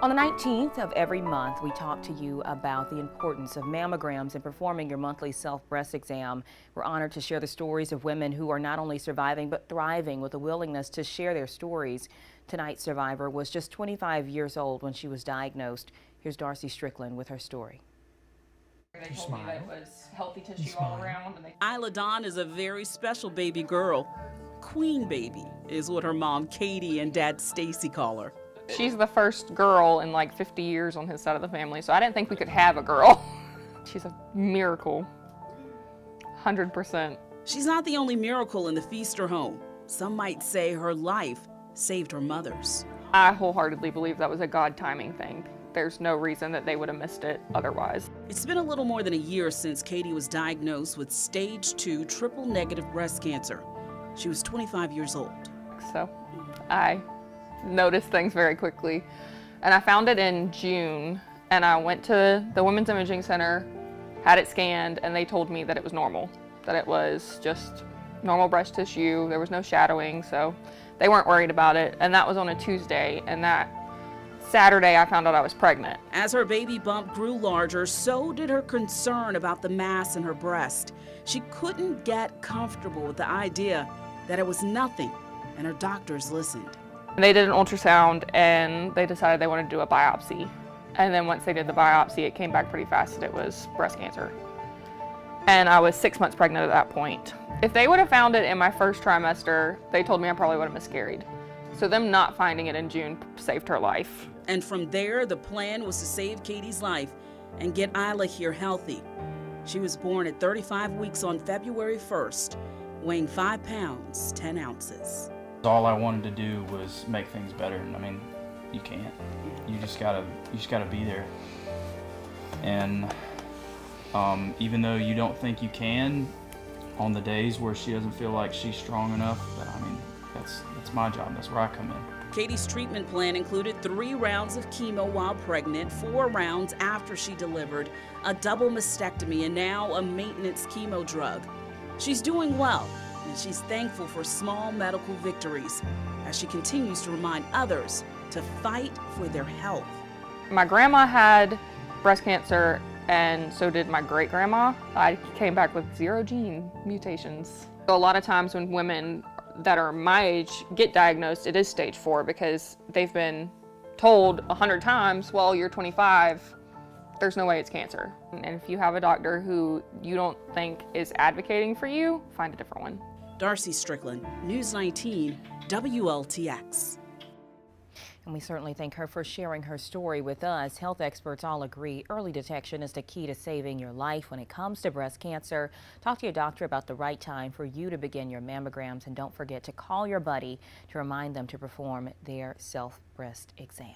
On the 19th of every month, we talk to you about the importance of mammograms and performing your monthly self-breast exam. We're honored to share the stories of women who are not only surviving but thriving with a willingness to share their stories. Tonight's survivor was just 25 years old when she was diagnosed. Here's Darcy Strickland with her story. They told me that it was healthy tissue all around. Isla Dawn is a very special baby girl. Queen baby is what her mom Katie and dad Stacy call her. She's the first girl in like 50 years on his side of the family, so I didn't think we could have a girl. She's a miracle, 100%. She's not the only miracle in the Feaster home. Some might say her life saved her mother's. I wholeheartedly believe that was a God timing thing. There's no reason that they would have missed it otherwise. It's been a little more than a year since Katie was diagnosed with stage 2 triple-negative breast cancer. She was 25 years old. So I noticed things very quickly, and I found it in June, and I went to the Women's Imaging Center, had it scanned, and they told me that it was normal, that it was just normal breast tissue. There was no shadowing, so they weren't worried about it. And that was on a Tuesday, and that Saturday I found out I was pregnant. As her baby bump grew larger, so did her concern about the mass in her breast. She couldn't get comfortable with the idea that it was nothing, and her doctors listened. They did an ultrasound, and they decided they wanted to do a biopsy. And then once they did the biopsy, it came back pretty fast that it was breast cancer. And I was 6 months pregnant at that point. If they would have found it in my first trimester, they told me I probably would have miscarried. So them not finding it in June saved her life. And from there, the plan was to save Katie's life and get Isla here healthy. She was born at 35 weeks on February 1st, weighing 5 pounds, 10 ounces. All I wanted to do was make things better, and I mean, you can't. You just gotta be there. And even though you don't think you can, on the days where she doesn't feel like she's strong enough, I mean, that's my job. That's where I come in. Katie's treatment plan included 3 rounds of chemo while pregnant, 4 rounds after she delivered, a double mastectomy, and now a maintenance chemo drug. She's doing well, and she's thankful for small medical victories as she continues to remind others to fight for their health. My grandma had breast cancer, and so did my great-grandma. I came back with 0 gene mutations. A lot of times when women that are my age get diagnosed, it is stage 4 because they've been told 100 times, well, you're 25, there's no way it's cancer. And if you have a doctor who you don't think is advocating for you, find a different one. Darcy Strickland, News 19, WLTX. And we certainly thank her for sharing her story with us. Health experts all agree early detection is the key to saving your life when it comes to breast cancer. Talk to your doctor about the right time for you to begin your mammograms, and don't forget to call your buddy to remind them to perform their self-breast exam.